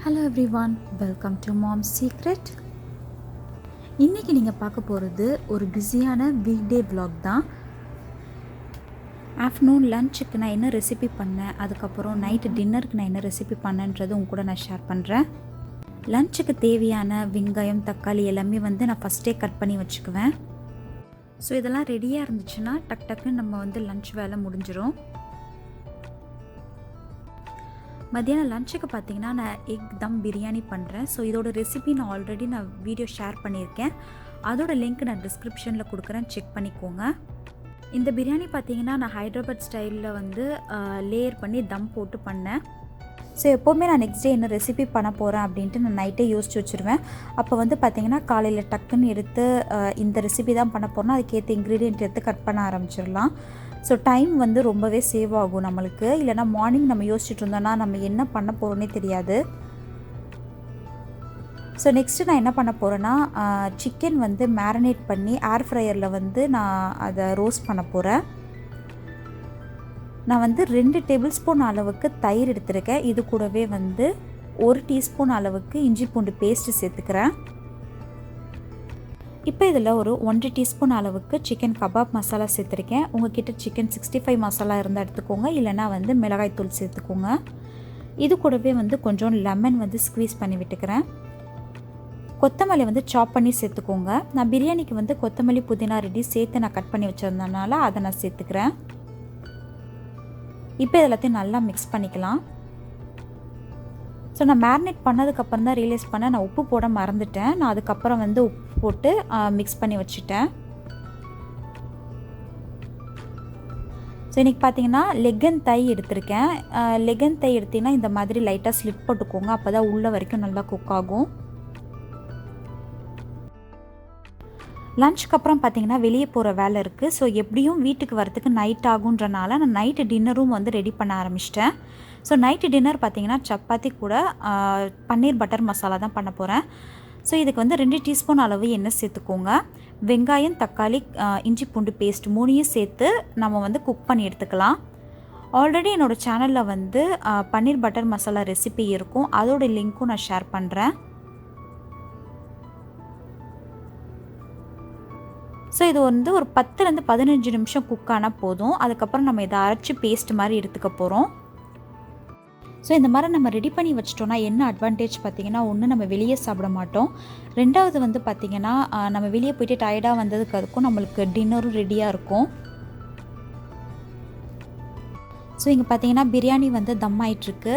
Hello everyone, welcome to Mom's Secret. இன்னைக்கு நீங்க பார்க்க போறது ஒரு பிஸியான வீக்டே vlog தான். ஆஃப்டர்நூன் லஞ்சுக்கு நான் என்ன ரெசிபி பண்ணேன், அதுக்கப்புறம் நைட்டு டின்னருக்கு நான் என்ன ரெசிபி பண்ணேன்றது உங்க கூட நான் ஷேர் பண்ணுறேன். லஞ்சுக்கு தேவையான வெங்காயம் தக்காளி எல்லாமே நான் ஃபஸ்ட்டே கட் பண்ணி வச்சுக்குவேன். ஸோ இதெல்லாம் ரெடியாக இருந்துச்சுன்னா டக்குன்னு நம்ம லஞ்ச் வேலை முடிஞ்சிடும். மத்தியானம் லஞ்சுக்கு பார்த்தீங்கன்னா நான் எக் தம் பிரியாணி பண்ணுறேன். ஸோ இதோட ரெசிபி நான் ஆல்ரெடி வீடியோ ஷேர் பண்ணியிருக்கேன். அதோட லிங்க் நான் டிஸ்கிரிப்ஷனில் கொடுக்குறேன், செக் பண்ணிக்கோங்க. இந்த பிரியாணி பார்த்தீங்கன்னா நான் ஹைதராபாத் ஸ்டைலில் லேயர் பண்ணி தம் போட்டு பண்ணேன். ஸோ எப்போவுமே நான் நெக்ஸ்ட் டே என்ன ரெசிபி பண்ண போகிறேன் அப்படின்ட்டு நான் நைட்டே யோசிச்சு வச்சுருவேன். அப்போ பார்த்தீங்கன்னா காலையில் டக்குன்னு எடுத்து இந்த ரெசிபி தான் பண்ண போகிறோன்னா அதுக்கேற்ற இன்க்ரீடியன்ட் எடுத்து கட் பண்ண ஆரம்பிச்சிடலாம். ஸோ டைம் ரொம்பவே சேவ் ஆகும் நம்மளுக்கு. இல்லைனா மார்னிங் நம்ம யோசிச்சுட்டு இருந்தோன்னா நம்ம என்ன பண்ண போகிறோன்னே தெரியாது. ஸோ நெக்ஸ்ட்டு நான் என்ன பண்ண போகிறேன்னா சிக்கன் மேரினேட் பண்ணி ஏர் ஃப்ரையரில் நான் அதை ரோஸ்ட் பண்ண போகிறேன். நான் 2 டேபிள் ஸ்பூன் அளவுக்கு தயிர் எடுத்துருக்கேன். இது கூடவே 1 டீஸ்பூன் அளவுக்கு இஞ்சி பூண்டு பேஸ்ட்டு சேர்த்துக்கிறேன். இப்போ இதில் ஒரு 1 டீஸ்பூன் அளவுக்கு சிக்கன் கபாப் மசாலா சேர்த்துருக்கேன். உங்கள்கிட்ட சிக்கன் 65 மசாலா இருந்தால் எடுத்துக்கோங்க, இல்லைனா மிளகாய்த்தூள் சேர்த்துக்கோங்க. இது கூடவே கொஞ்சம் லெமன் ஸ்க்வீஸ் பண்ணி விட்டுக்கிறேன். கொத்தமல்லி சாப் பண்ணி சேர்த்துக்கோங்க. நான் பிரியாணிக்கு கொத்தமல்லி புதினா ரெடி சேர்த்து நான் கட் பண்ணி வச்சுருந்தனால அதை நான் சேர்த்துக்கிறேன். இப்போ எல்லாத்தையும் நல்லா மிக்ஸ் பண்ணிக்கலாம். ஸோ நான் மேரினேட் பண்ணதுக்கப்புறம் தான் ரியலைஸ் பண்ணேன் நான் உப்பு போட மறந்துட்டேன். நான் அதுக்கப்புறம் உப்பு போட்டு மிக்ஸ் பண்ணி வச்சுட்டேன். ஸோ இன்றைக்கி பார்த்தீங்கன்னா லெகன் தை எடுத்திருக்கேன். லெகன் தை எடுத்திங்கன்னா இந்த மாதிரி லைட்டாக ஸ்லிப் போட்டுக்கோங்க, அப்போ தான் உள்ள வரைக்கும் நல்லா குக் ஆகும். லஞ்சுக்கு அப்புறம் பார்த்தீங்கன்னா வெளியே போகிற வேலை இருக்குது. ஸோ எப்படியும் வீட்டுக்கு வரத்துக்கு நைட் ஆகுன்றனால நான் நைட்டு டின்னரும் ரெடி பண்ண ஆரம்பிச்சிட்டேன். ஸோ நைட்டு டின்னர் பார்த்தீங்கன்னா சப்பாத்தி கூட பன்னீர் பட்டர் மசாலா தான் பண்ண போகிறேன். ஸோ இதுக்கு 2 டீஸ்பூன் அளவு எண்ணெய் சேர்த்துக்கோங்க. வெங்காயம் தக்காளி இஞ்சி பூண்டு பேஸ்ட் 3யும் சேர்த்து நம்ம குக் பண்ணி எடுத்துக்கலாம். ஆல்ரெடி என்னோடய சேனலில் பன்னீர் பட்டர் மசாலா ரெசிபி இருக்கும், அதோட லிங்க்கும் நான் ஷேர் பண்ணுறேன். ஸோ இது ஒரு 10லேருந்து 15 நிமிஷம் குக் ஆனால் போதும். அதுக்கப்புறம் நம்ம இதை அரைச்சி பேஸ்ட் மாதிரி எடுத்துக்க போகிறோம். ஸோ இந்த மாதிரி நம்ம ரெடி பண்ணி வச்சிட்டோன்னா என்ன அட்வான்டேஜ் பார்த்திங்கன்னா, ஒன்று நம்ம வெளியே சாப்பிட மாட்டோம். ரெண்டாவது பார்த்திங்கன்னா நம்ம வெளியே போய்ட்டு டயர்டாக வந்ததுக்கு அதுக்கும் நம்மளுக்கு டின்னரும் ரெடியாக இருக்கும். ஸோ இங்கே பார்த்தீங்கன்னா பிரியாணி தம் ஆகிட்டுருக்கு.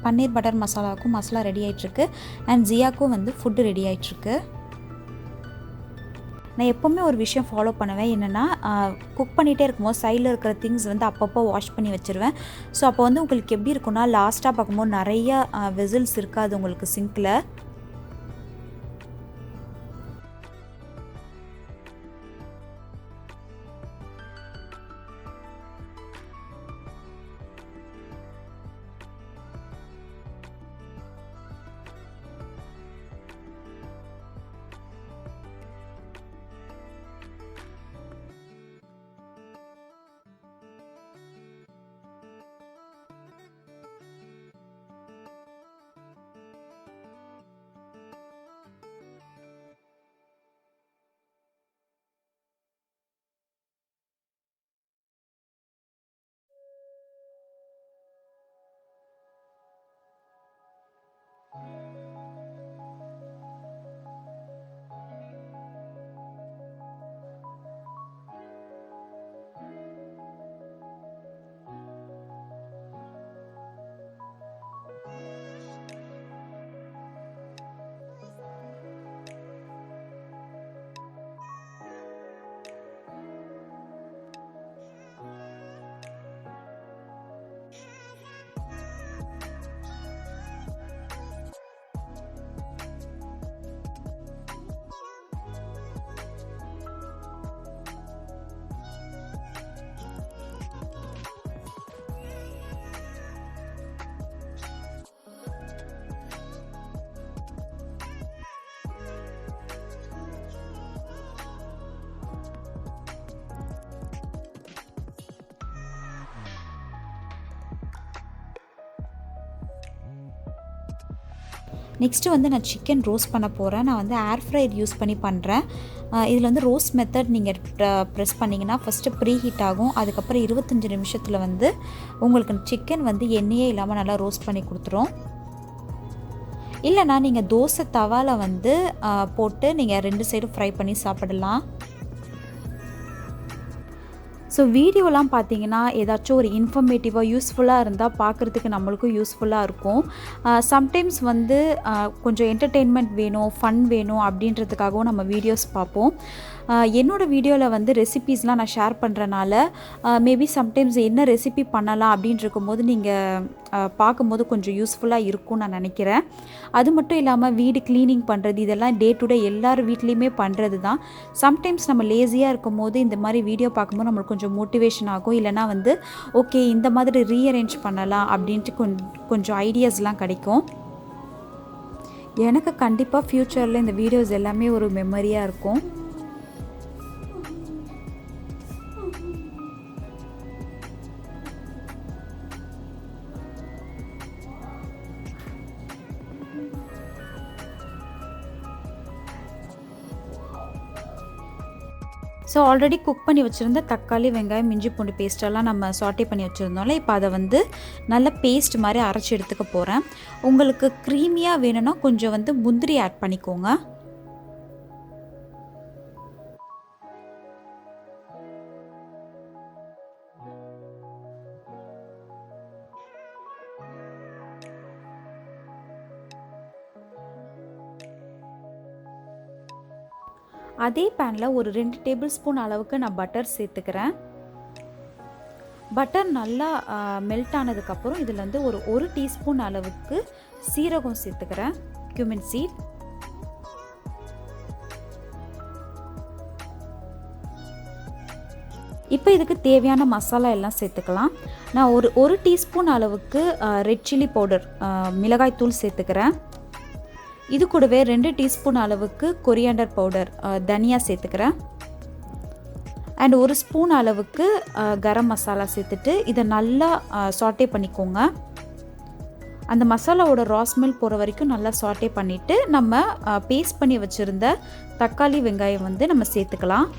பன்னீர் பட்டர் மசாலாவுக்கும் மசாலா ரெடி ஆகிட்டுருக்கு. அண்ட் ஜியாவுக்கும் ஃபுட்டு ரெடி ஆகிட்டுருக்கு. நான் எப்போவுமே ஒரு விஷயம் ஃபாலோ பண்ணுவேன், என்னென்னா குக் பண்ணிகிட்டே இருக்கும்போது சைடில் இருக்கிற திங்ஸ் அப்பப்போ வாஷ் பண்ணி வச்சுருவேன். ஸோ அப்போ உங்களுக்கு எப்படி இருக்குன்னா லாஸ்ட்டாக பார்க்கும்போது நிறையா வெசல்ஸ் இருக்காது உங்களுக்கு சிங்கில். நெக்ஸ்ட்டு வந்து நான் சிக்கன் ரோஸ்ட் பண்ண போகிறேன். நான் வந்து ஏர் ஃப்ரையர் யூஸ் பண்ணி பண்ணுறேன். இதில் வந்து ரோஸ்ட் மெத்தட் நீங்கள் ப்ரெஸ் பண்ணிங்கன்னா ஃபஸ்ட்டு ப்ரீ ஹீட் ஆகும். அதுக்கப்புறம் 25 நிமிஷத்தில் வந்து உங்களுக்கு சிக்கன் வந்து எண்ணெயே இல்லாமல் நல்லா ரோஸ்ட் பண்ணி கொடுத்துரும். இல்லைனா நீங்கள் தோசை தவாவில் வந்து போட்டு நீங்கள் 2 சைடும் ஃப்ரை பண்ணி சாப்பிடலாம். ஸோ வீடியோலாம் பார்த்தீங்கன்னா ஏதாச்சும் ஒரு இன்ஃபர்மேட்டிவாக யூஸ்ஃபுல்லாக இருந்தால் பார்க்குறதுக்கு நம்மளுக்கும் யூஸ்ஃபுல்லாக இருக்கும். சம்டைம்ஸ் வந்து கொஞ்சம் என்டர்டெயின்மெண்ட் வேணும், ஃபன் வேணும் அப்படின்றதுக்காகவும் நம்ம வீடியோஸ் பார்ப்போம். என்னோடய வீடியோவில் வந்து ரெசிபீஸ்லாம் நான் ஷேர் பண்ணுறனால மேபி சம்டைம்ஸ் என்ன ரெசிபி பண்ணலாம் அப்படின்ட்டு இருக்கும்போது நீங்கள் பார்க்கும்போது கொஞ்சம் யூஸ்ஃபுல்லாக இருக்கும்னு நான் நினைக்கிறேன். அது மட்டும் இல்லாமல் வீடு க்ளீனிங் பண்ணுறது இதெல்லாம் டே டு டே எல்லார் வீட்லேயுமே பண்ணுறது தான். சம்டைம்ஸ் நம்ம லேசியாக இருக்கும் போது இந்த மாதிரி வீடியோ பார்க்கும்போது நம்மளுக்கு கொஞ்சம் மோட்டிவேஷன் ஆகும். இல்லைனா வந்து ஓகே இந்த மாதிரி ரீஅரேஞ்ச் பண்ணலாம் அப்படின்ட்டு கொஞ்சம் ஐடியாஸ்லாம் கிடைக்கும். எனக்கு கண்டிப்பாக ஃப்யூச்சரில் இந்த வீடியோஸ் எல்லாமே ஒரு மெமரியாக இருக்கும். ஸோ ஆல்ரெடி குக் பண்ணி வச்சுருந்த தக்காளி, வெங்காயம், இஞ்சி பூண்டு பேஸ்ட்டெல்லாம் நம்ம சாட்டே பண்ணி வச்சுருந்தோம்ல, இப்போ அதை வந்து நல்ல பேஸ்ட் மாதிரி அரைச்சி எடுத்துக்க போகிறேன். உங்களுக்கு க்ரீமியாக வேணும்னா கொஞ்சம் வந்து முந்திரி ஆட் பண்ணிக்கோங்க. அதே பேனில் ஒரு 2 டேபிள் ஸ்பூன் அளவுக்கு நான் பட்டர் சேர்த்துக்கிறேன். பட்டர் நல்லா மெல்ட் ஆனதுக்கப்புறம் இதில் வந்து ஒரு 1 டீஸ்பூன் அளவுக்கு சீரகம் சேர்த்துக்கிறேன், cumin seed. இப்போ இதுக்கு தேவையான மசாலா எல்லாம் சேர்த்துக்கலாம். நான் ஒரு டீஸ்பூன் அளவுக்கு ரெட் சில்லி பவுடர், மிளகாய் தூள் சேர்த்துக்கிறேன். இது கூடவே 2 டீஸ்பூன் அளவுக்கு கொரியாண்டர் பவுடர், தனியா சேர்த்துக்கிறேன். அண்ட் 1 ஸ்பூன் அளவுக்கு கரம் மசாலா சேர்த்துட்டு இதை நல்லா சாட்டே பண்ணிக்கோங்க. அந்த மசாலாவோட ரா ஸ்மெல் போகிற வரைக்கும் நல்லா சாட்டே பண்ணிவிட்டு நம்ம பேஸ்ட் பண்ணி வச்சுருந்த தக்காளி, வெங்காயம் வந்து நம்ம சேர்த்துக்கலாம்.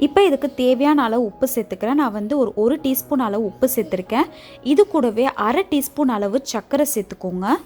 இப்போ இதுக்கு தேவையான அளவு உப்பு சேர்த்துக்கிறேன். நான் வந்து ஒரு டீஸ்பூன் அளவு உப்பு சேர்த்துருக்கேன். இது கூடவே அரை டீஸ்பூன் அளவு சர்க்கரை சேர்த்துக்கோங்க.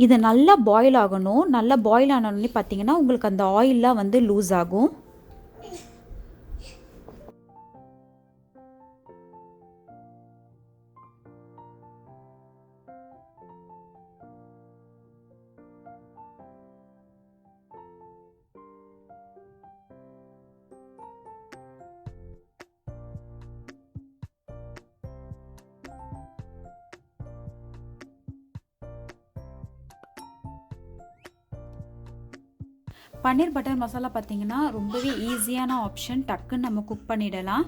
இது நல்லா பாயில் ஆகணும். நல்லா பாயில் ஆனோடனே பார்த்தீங்கன்னா உங்களுக்கு அந்த ஆயிலெலாம் வந்து லூஸ் ஆகும். பன்னீர் பட்டர் மசாலா பார்த்தீங்கன்னா ரொம்பவே ஈஸியான ஆப்ஷன், டக்குன்னு நம்ம குக் பண்ணிடலாம்.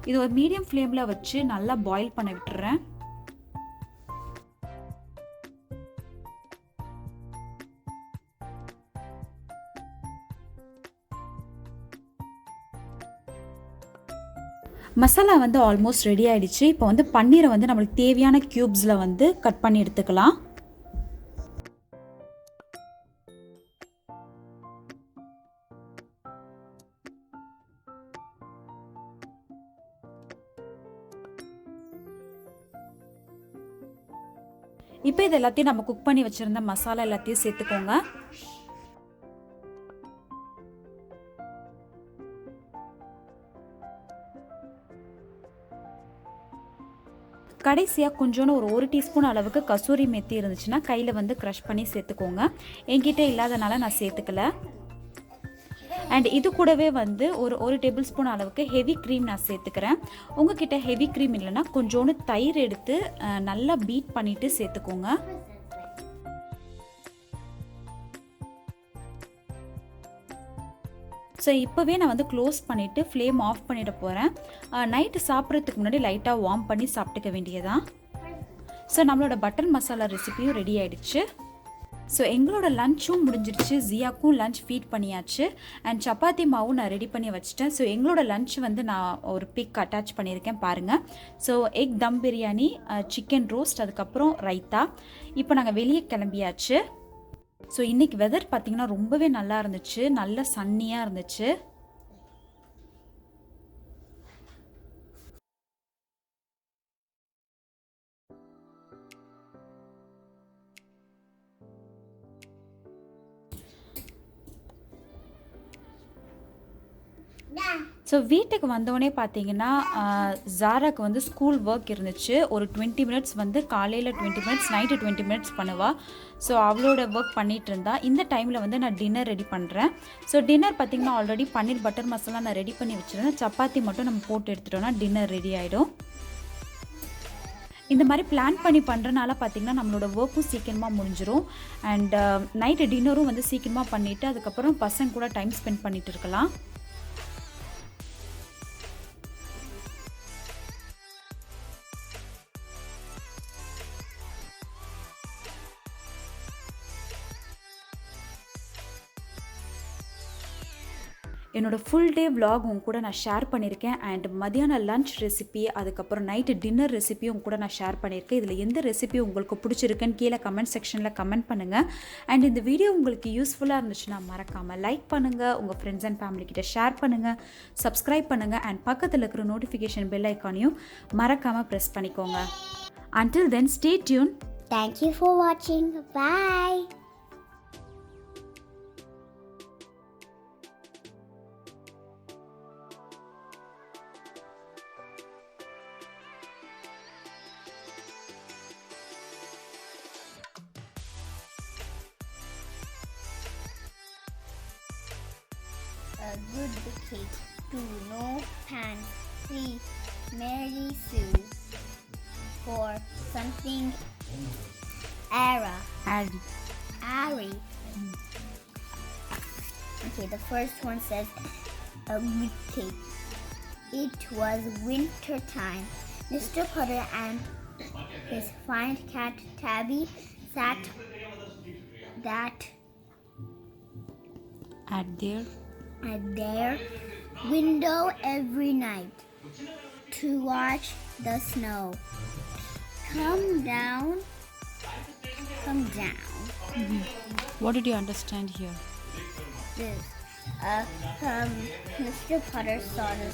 இது ஒரு மீடியம் ஃப்ளேமில் வச்சு நல்லா பாயில் பண்ண விட்டுறேன். மசாலா வந்து ஆல்மோஸ்ட் ரெடி ஆகிடுச்சு. இப்போ வந்து பன்னீரை வந்து நம்மளுக்கு தேவையான க்யூப்ஸில் வந்து கட் பண்ணி எடுத்துக்கலாம். இப்போ இது எல்லாத்தையும் நம்ம குக் பண்ணி வச்சுருந்த மசாலா எல்லாத்தையும் சேர்த்துக்கோங்க. கடைசியாக கொஞ்சோன்னு ஒரு டீஸ்பூன் அளவுக்கு கசூரி மெத்தி இருந்துச்சுன்னா கையில் வந்து க்ரஷ் பண்ணி சேர்த்துக்கோங்க. என்கிட்ட இல்லாதனால நான் சேர்த்துக்கல. அண்ட் இது கூடவே வந்து ஒரு டேபிள் ஸ்பூன் அளவுக்கு ஹெவி க்ரீம் நான் சேர்த்துக்கிறேன். உங்ககிட்ட ஹெவி க்ரீம் இல்லைன்னா கொஞ்சோண்டு தயிர் எடுத்து நல்லா பீட் பண்ணிவிட்டு சேர்த்துக்கோங்க. ஸோ இப்போவே நான் வந்து க்ளோஸ் பண்ணிவிட்டு ஃப்ளேம் ஆஃப் பண்ணிட போகிறேன். நைட்டு சாப்பிட்றதுக்கு முன்னாடி லைட்டாக வார்ம் பண்ணி சாப்பிட்டுக்க வேண்டியதான். ஸோ நம்மளோட பட்டர் மசாலா ரெசிபியும் ரெடி ஆகிடுச்சு. ஸோ எங்களோட லஞ்சும் முடிஞ்சிருச்சு. ஜியாக்கும் லஞ்ச் ஃபீட் பண்ணியாச்சு. அண்ட் சப்பாத்தி மாவும் நான் ரெடி பண்ணி வச்சுட்டேன். ஸோ எங்களோட லஞ்ச் வந்து நான் ஒரு பிக் அட்டாச் பண்ணியிருக்கேன் பாருங்கள். ஸோ எக் தம் பிரியாணி, சிக்கன் ரோஸ்ட், அதுக்கப்புறம் ரைத்தா. இப்போ நாங்கள் வெளியே கிளம்பியாச்சு. ஸோ இன்றைக்கி வெதர் பார்த்திங்கன்னா ரொம்பவே நல்லா இருந்துச்சு. நல்ல சன்னியாக இருந்துச்சு. ஸோ வீட்டுக்கு வந்தோடனே பார்த்தீங்கன்னா ஜாராக்கு வந்து ஸ்கூல் ஒர்க் இருந்துச்சு. ஒரு 20 மினிட்ஸ் வந்து காலையில் 20 மினிட்ஸ், நைட்டு 20 மினிட்ஸ் பண்ணுவாள். ஸோ அவளோட ஒர்க் பண்ணிகிட்டு இருந்தா. இந்த டைமில் வந்து நான் டின்னர் ரெடி பண்ணுறேன். ஸோ டின்னர் பார்த்திங்கன்னா ஆல்ரெடி பன்னீர் பட்டர் மசாலா நான் ரெடி பண்ணி வச்சுருந்தேன். சப்பாத்தி மட்டும் நம்ம போட்டு எடுத்துட்டோன்னா டின்னர் ரெடி ஆகிடும். இந்த மாதிரி பிளான் பண்ணி பண்ணுறனால பார்த்திங்கன்னா நம்மளோட ஒர்க்கும் சீக்கிரமாக முடிஞ்சிடும். அண்ட் நைட்டு டின்னரும் வந்து சீக்கிரமாக பண்ணிவிட்டு அதுக்கப்புறம் பசங்க கூட டைம் ஸ்பெண்ட் பண்ணிகிட்டு இருக்கலாம். என்னோடய ஃபுல் டே விலாக் உங்க கூட நான் ஷேர் பண்ணியிருக்கேன். அண்ட் மதியான லன்ச் ரெசிபி, அதுக்கப்புறம் நைட்டு டின்னர் ரெசிபியும் உங்க கூட நான் ஷேர் பண்ணியிருக்கேன். இதில் எந்த ரெசிபி உங்களுக்கு பிடிச்சிருக்குன்னு கீழே கமெண்ட் செக்ஷனில் கமெண்ட் பண்ணுங்கள். அண்ட் இந்த வீடியோ உங்களுக்கு யூஸ்ஃபுல்லாக இருந்துச்சுன்னா மறக்காமல் லைக் பண்ணுங்கள், உங்கள் ஃப்ரெண்ட்ஸ் அண்ட் ஃபேமிலிக்கிட்ட ஷேர் பண்ணுங்கள், சப்ஸ்கிரைப் பண்ணுங்கள். அண்ட் பக்கத்தில் இருக்கிற நோட்டிஃபிகேஷன் பெல் ஐக்கானையும் மறக்காமல் ப்ரெஸ் பண்ணிக்கோங்க. Until then, stay tuned. Thank you for watching. Bye. A good cake to no pan, 3 Mary Sue, for something Ari. Okay, the first one says a good cake. It was winter time. Mr. Potter and his fine cat Tabby sat at their window every night to watch the snow come down. What did you understand here? This, Mr. Potter saw the